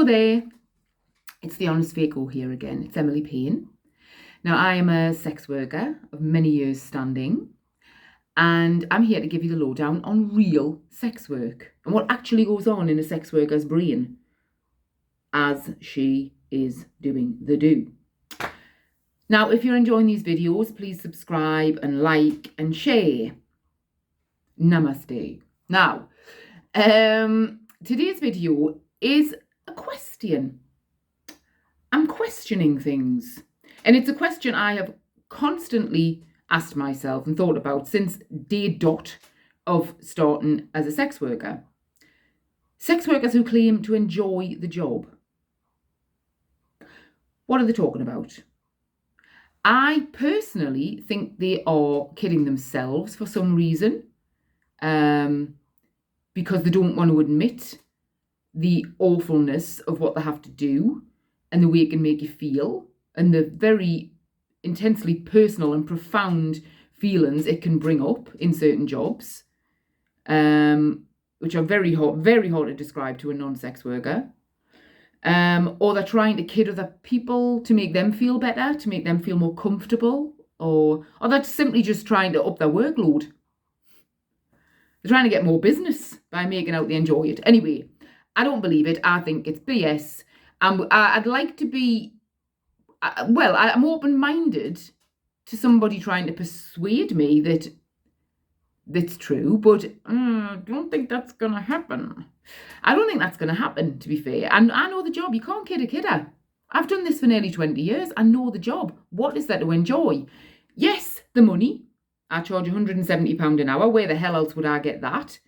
Hello there, it's the Honest Faco here again. It's Emily Payne. Now, I am a sex worker of many years standing, and I'm here to give you the lowdown on real sex work and what actually goes on in a sex worker's brain as she is doing the do. Now, if you're enjoying these videos, please subscribe and like and share. Namaste. Now, today's video is a question. I'm questioning things. And it's a question I have constantly asked myself and thought about since day dot of starting as a sex worker. Sex workers who claim to enjoy the job. What are they talking about? I personally think they are kidding themselves for some reason, because they don't want to admit the awfulness of what they have to do and the way it can make you feel and the very intensely personal and profound feelings it can bring up in certain jobs, which are very hard to describe to a non-sex worker. Or they're trying to kid other people to make them feel better, to make them feel more comfortable, or they're simply just trying to up their workload. They're trying to get more business by making out they enjoy it. Anyway, I don't believe it. I think it's BS. I'd like to be, I'm open-minded to somebody trying to persuade me that that's true, but I don't think that's going to happen. I don't think that's going to happen, to be fair. And I know the job. You can't kid a kidder. I've done this for nearly 20 years. I know the job. What is there to enjoy? Yes, the money. I charge £170 an hour. Where the hell else would I get that?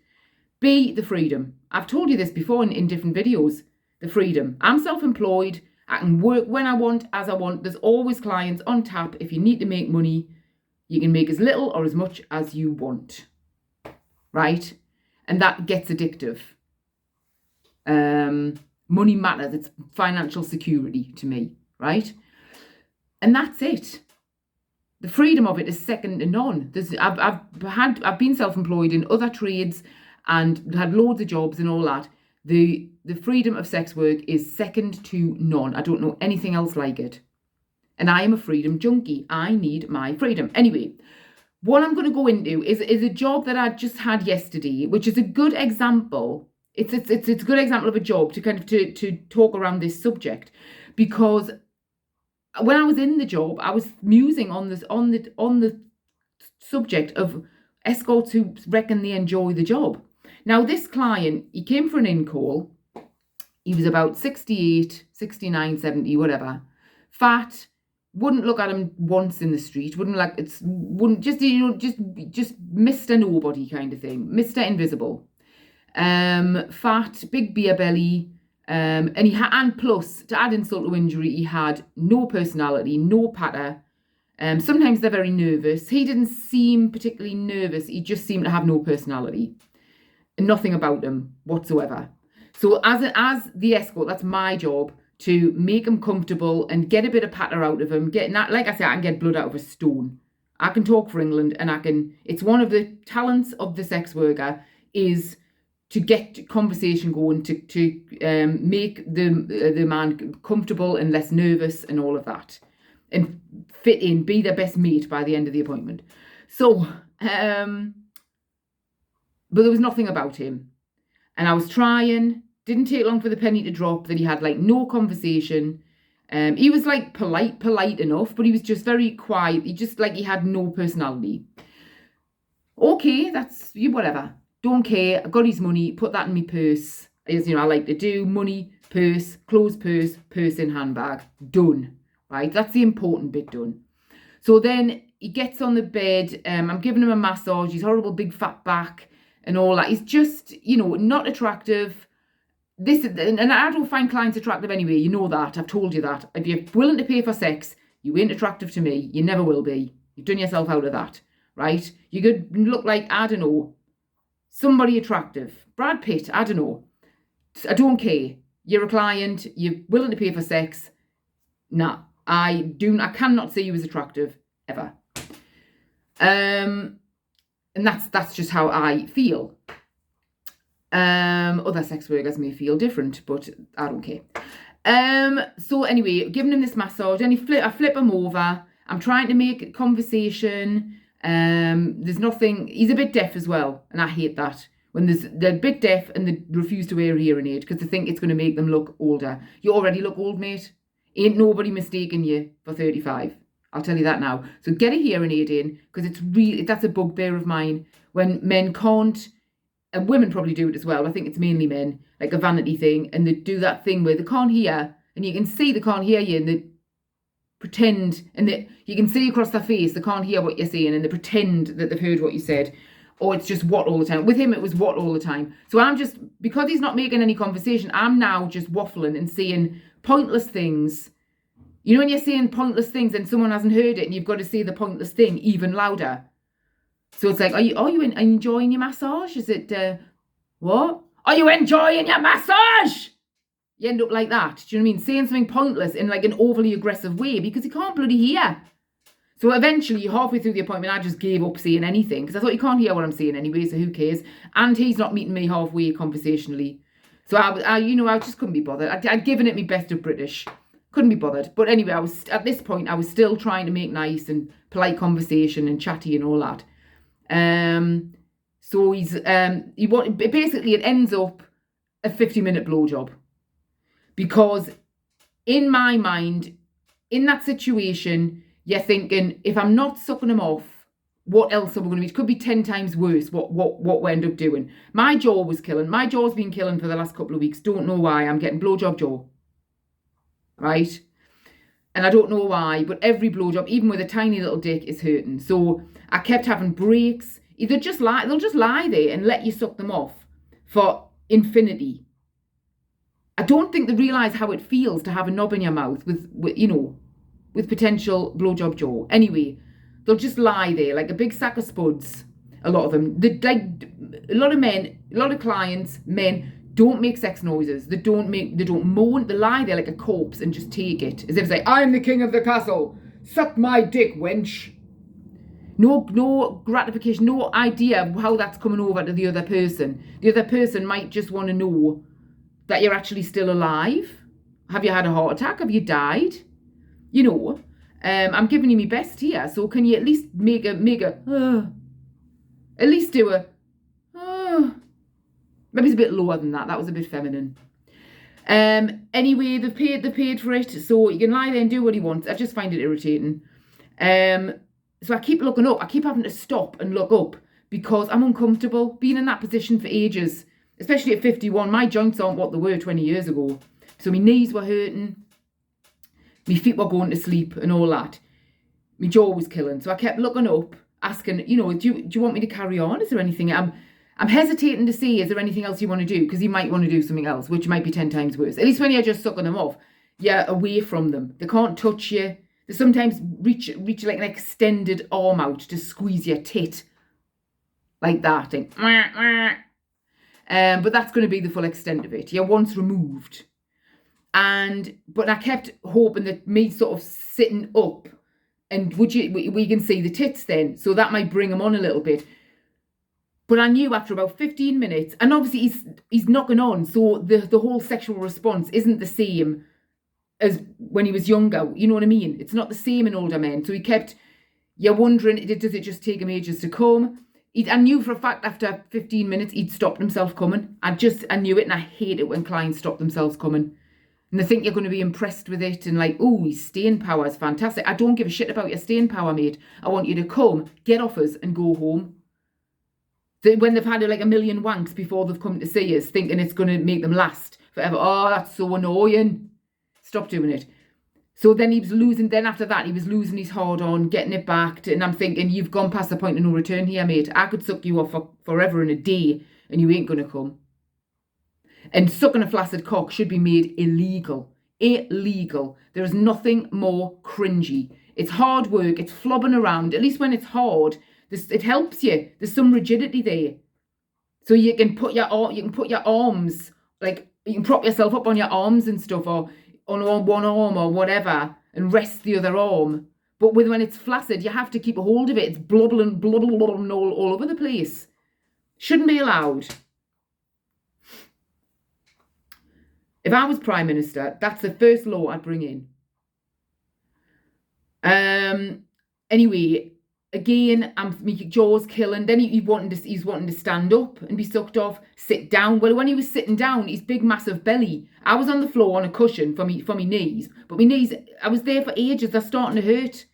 B, the freedom. I've told you this before in different videos. The freedom. I'm self-employed. I can work when I want, as I want. There's always clients on tap. If you need to make money, you can make as little or as much as you want. Right? And that gets addictive. Money matters. It's financial security to me. Right? And that's it. The freedom of it is second to none. I've been self-employed in other trades and had loads of jobs and all that. The freedom of sex work is second to none. I don't know anything else like it. And I am a freedom junkie. I need my freedom. Anyway, what I'm going to go into is a job that I just had yesterday, which is a good example. It's a good example of a job to kind of to talk around this subject, because when I was in the job, I was musing on the subject of escorts who reckon they enjoy the job. Now, this client, he came for an in-call. He was about 68, 69, 70, whatever. Fat, wouldn't look at him once in the street, wouldn't just Mr. Nobody kind of thing, Mr. Invisible. Fat, big beer belly, and plus, to add insult to injury, he had no personality, no patter. Sometimes they're very nervous. He didn't seem particularly nervous. He just seemed to have no personality. Nothing about him whatsoever. So as the escort, that's my job, to make him comfortable and get a bit of patter out of him. Like I said, I can get blood out of a stone. I can talk for England, and it's one of the talents of the sex worker is to get conversation going, to make the man comfortable and less nervous and all of that, and fit in, be their best mate by the end of the appointment. So, but there was nothing about him. And I was trying, didn't take long for the penny to drop that he had like no conversation. He was like polite enough, but he was just very quiet. He had no personality. Okay, that's whatever. Don't care. I got his money, put that in my purse. As you know, I like to do. Money, purse, clothes purse, purse in handbag. Done. Right? That's the important bit done. So then he gets on the bed. I'm giving him a massage. His horrible big fat back and all that. He's just, not attractive. And I don't find clients attractive anyway. You know that. I've told you that. If you're willing to pay for sex, you ain't attractive to me. You never will be. You've done yourself out of that. Right? You could look like, I don't know, somebody attractive. Brad Pitt, I don't know. I don't care. You're a client. You're willing to pay for sex. Nah, I cannot say you as attractive ever. And that's just how I feel. Other sex workers may feel different, but I don't care. So anyway, giving him this massage, and I flip him over. I'm trying to make conversation. There's nothing. He's a bit deaf as well, and I hate that when they're a bit deaf and they refuse to wear a hearing aid because they think it's going to make them look older. You already look old, mate. Ain't nobody mistaking you for 35. I'll tell you that now. So get a hearing aid in, because that's a bugbear of mine when men can't. And women probably do it as well. I think it's mainly men, like a vanity thing. And they do that thing where they can't hear, and you can see they can't hear you, and they pretend, and you can see across their face they can't hear what you're saying, and they pretend that they've heard what you said. Or it's just what all the time. With him, it was what all the time. So I'm just, because he's not making any conversation, I'm now just waffling and saying pointless things. You know when you're saying pointless things and someone hasn't heard it, and you've got to say the pointless thing even louder. So it's like, are you enjoying your massage? Is it, what? Are you enjoying your massage? You end up like that. Do you know what I mean? Saying something pointless in like an overly aggressive way because you can't bloody hear. So eventually, halfway through the appointment, I just gave up saying anything because I thought you can't hear what I'm saying anyway, so who cares? And he's not meeting me halfway conversationally. So I just couldn't be bothered. I'd given it my best of British. Couldn't be bothered. But anyway, at this point, I was still trying to make nice and polite conversation and chatty and all that. So basically it ends up a 50-minute blowjob, because in my mind, in that situation, you're thinking, if I'm not sucking him off, what else are we going to be? It could be 10 times worse what we end up doing. My jaw was killing. My jaw's been killing for the last couple of weeks. Don't know why. I'm getting blowjob jaw. Right? And I don't know why, but every blowjob, even with a tiny little dick, is hurting. So I kept having breaks. They'll just lie there and let you suck them off for infinity. I don't think they realise how it feels to have a knob in your mouth with potential blowjob jaw. Anyway, they'll just lie there like a big sack of spuds. A lot of them. A lot of clients, men, don't make sex noises. They don't moan. They lie there like a corpse and just take it. As if it's like, I'm the king of the castle. Suck my dick, wench. No gratification, no idea how that's coming over to the other person. The other person might just want to know that you're actually still alive. Have you had a heart attack? Have you died? I'm giving you my best here. So can you at least make a at least do a maybe it's a bit lower than that. That was a bit feminine. Anyway, they've paid for it, so you can lie there and do what he wants. I just find it irritating. So I keep looking up. I keep having to stop and look up because I'm uncomfortable being in that position for ages, especially at 51. My joints aren't what they were 20 years ago. So my knees were hurting, my feet were going to sleep and all that. My jaw was killing. So I kept looking up, asking, do you want me to carry on? Is there anything? I'm hesitating to see, is there anything else you want to do? Because you might want to do something else, which might be 10 times worse. At least when you're just sucking them off, you're away from them. They can't touch you. They sometimes reach like an extended arm out to squeeze your tit. Like that thing. But that's going to be the full extent of it. You're once removed. But I kept hoping that me sort of sitting up, and we can see the tits then. So that might bring them on a little bit. But I knew after about 15 minutes, and obviously he's knocking on, so the whole sexual response isn't the same as when he was younger. You know what I mean? It's not the same in older men. So you're wondering, does it just take him ages to come? I knew for a fact after 15 minutes he'd stopped himself coming. I knew it, and I hate it when clients stop themselves coming. And they think you're going to be impressed with it and like, oh, his staying power is fantastic. I don't give a shit about your staying power, mate. I want you to come, get off us and go home. When they've had like a million wanks before they've come to see us, thinking it's going to make them last forever. Oh, that's so annoying. Stop doing it. So then after that, he was losing his hard on, getting it back. And I'm thinking, you've gone past the point of no return here, mate. I could suck you off for forever in a day and you ain't going to come. And sucking a flaccid cock should be made illegal. Illegal. There is nothing more cringy. It's hard work. It's flobbing around. At least when it's hard, it helps you. There's some rigidity there. So you can put your arms, like you can prop yourself up on your arms and stuff, or on one arm or whatever, and rest the other arm. But when it's flaccid, you have to keep a hold of it. It's blubbling all over the place. Shouldn't be allowed. If I was Prime Minister, that's the first law I'd bring in. Anyway, again, my jaw's killing. Then he's wanting to stand up and be sucked off, sit down. Well, when he was sitting down, his big massive belly. I was on the floor on a cushion for my knees, but my knees, I was there for ages. They're starting to hurt.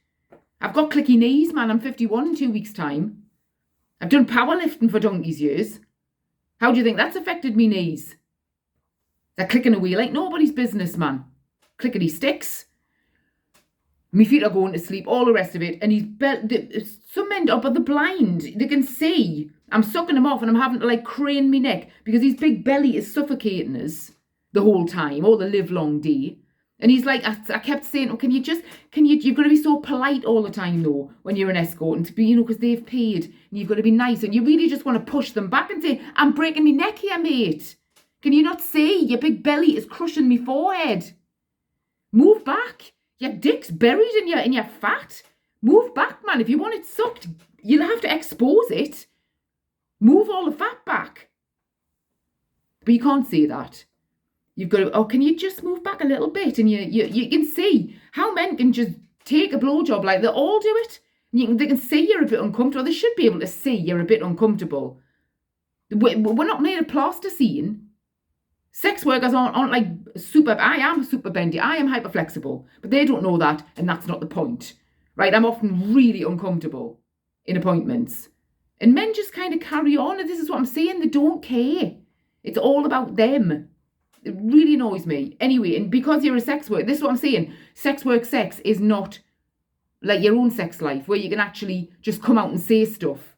I've got clicky knees, man. I'm 51 in 2 weeks' time. I've done powerlifting for donkey's years. How do you think that's affected me knees? They're clicking away like nobody's business, man. Clickety sticks. My feet are going to sleep, all the rest of it. And some men up at the blind, they can see. I'm sucking him off and I'm having to like crane my neck because his big belly is suffocating us the whole time, all the live long day. And he's like, I kept saying, oh, you've got to be so polite all the time though, when you're an escort and to be, because they've paid and you've got to be nice. And you really just want to push them back and say, I'm breaking my neck here, mate. Can you not see? Your big belly is crushing me forehead. Move back. Your dick's buried in your fat. Move back, man. If you want it sucked, you'll have to expose it. Move all the fat back. But you can't say that. You've got to, can you just move back a little bit? And you can see how men can just take a blowjob like they all do it. And they can see you're a bit uncomfortable. They should be able to see you're a bit uncomfortable. We're not made of plasticine. Sex workers aren't like super. I am super bendy. I am hyper flexible. But they don't know that. And that's not the point. Right? I'm often really uncomfortable in appointments. And men just kind of carry on. And this is what I'm saying. They don't care. It's all about them. It really annoys me. Anyway, and because you're a sex worker, this is what I'm saying. Sex is not like your own sex life where you can actually just come out and say stuff.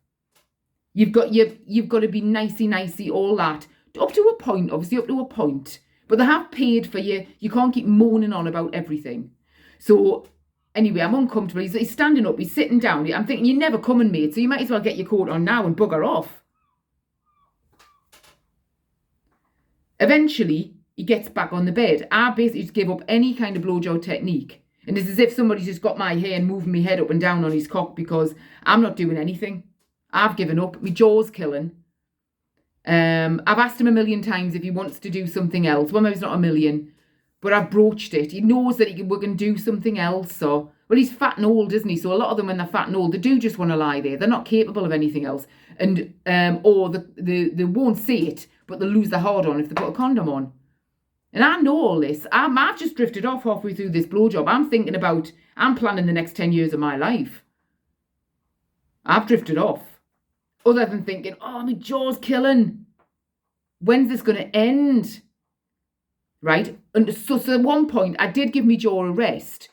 You've got to be nicey, all that. Up to a point, obviously up to a point. But they have paid for you. You can't keep moaning on about everything. So anyway, I'm uncomfortable. He's standing up, he's sitting down. I'm thinking, you're never coming, mate, so you might as well get your coat on now and bugger off. Eventually, he gets back on the bed. I basically just give up any kind of blowjob technique. And it's as if somebody's just got my hair and moving my head up and down on his cock because I'm not doing anything. I've given up. My jaw's killing. I've asked him 1,000,000 times if he wants to do something else. Well, maybe it's not 1,000,000, but I've broached it. He knows that we can do something else. So, well, he's fat and old, isn't he? So a lot of them, when they're fat and old, they do just want to lie there. They're not capable of anything else. And or they won't see it, but they'll lose their hard on if they put a condom on. And I know all this. I've just drifted off halfway through this blowjob. I'm planning the next 10 years of my life. I've drifted off. Other than thinking, oh, my jaw's killing. When's this going to end? Right? And so at one point, I did give my jaw a rest.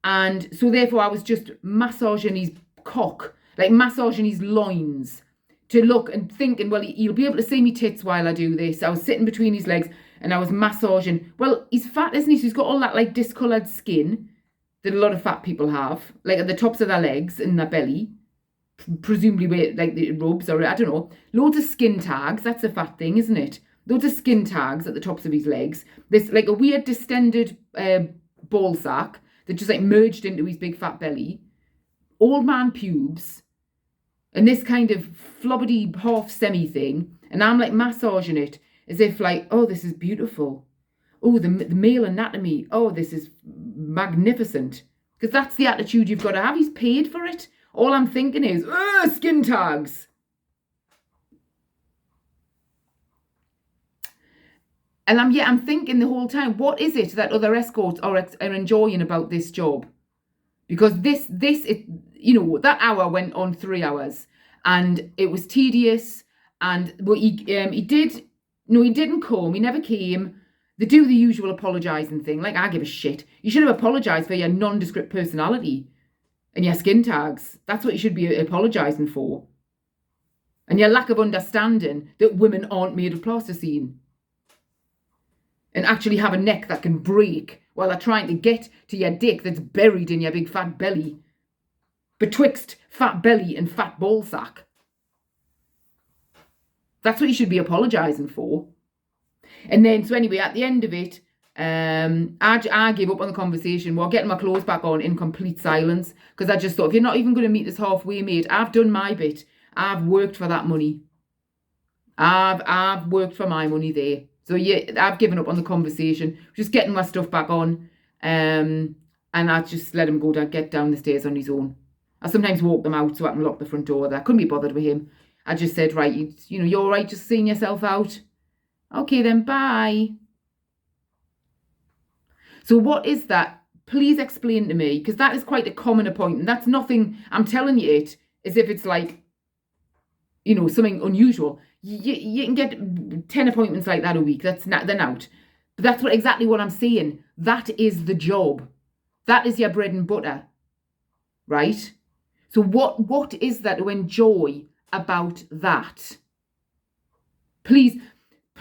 And so therefore, I was just massaging his cock, like massaging his loins to look and thinking, well, he'll be able to see me tits while I do this. I was sitting between his legs and I was massaging. Well, he's fat, isn't he? So he's got all that like discoloured skin that a lot of fat people have, like at the tops of their legs and their belly. Presumably where like the rubs or I don't know, loads of skin tags. That's a fat thing, isn't it? Loads of skin tags at the tops of his legs. There's like a weird distended ball sack that just like merged into his big fat belly. Old man pubes. And this kind of flobbity half semi thing. And I'm like massaging it as if like, oh, this is beautiful. Oh, the male anatomy. Oh, this is magnificent. Because that's the attitude you've got to have. He's paid for it. All I'm thinking is, skin tags. And I'm thinking the whole time, what is it that other escorts are enjoying about this job? Because that hour went on 3 hours and it was tedious. And well, he didn't come. He never came. They do the usual apologising thing. Like, I give a shit. You should have apologised for your nondescript personality. And your skin tags. That's what you should be apologising for. And your lack of understanding that women aren't made of plasticine. And actually have a neck that can break while they're trying to get to your dick that's buried in your big fat belly. Betwixt fat belly and fat ball sack. That's what you should be apologising for. And then, so anyway, at the end of it, I gave up on the conversation while getting my clothes back on in complete silence because I just thought, if you're not even going to meet us halfway, mate, I've done my bit. I've worked for that money. I've worked for my money there. So yeah, I've given up on the conversation, just getting my stuff back on. And I just let him get down the stairs on his own. I sometimes walk them out so I can lock the front door. I couldn't be bothered with him. I just said, right, you're all right just seeing yourself out? Okay then, bye. So what is that? Please explain to me, because that is quite a common appointment. That's nothing, I'm telling you it, as if it's like, something unusual. You can get 10 appointments like that a week. They're out. But that's exactly what I'm saying. That is the job. That is your bread and butter, right? So what is there to enjoy about that? Please,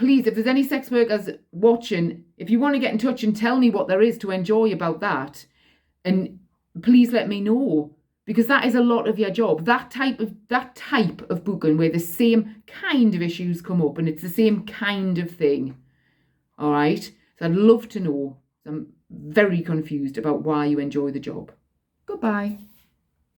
if there's any sex workers watching, if you want to get in touch and tell me what there is to enjoy about that, and please let me know, because that is a lot of your job. That type of booking where the same kind of issues come up and it's the same kind of thing. All right. So I'd love to know. I'm very confused about why you enjoy the job. Goodbye.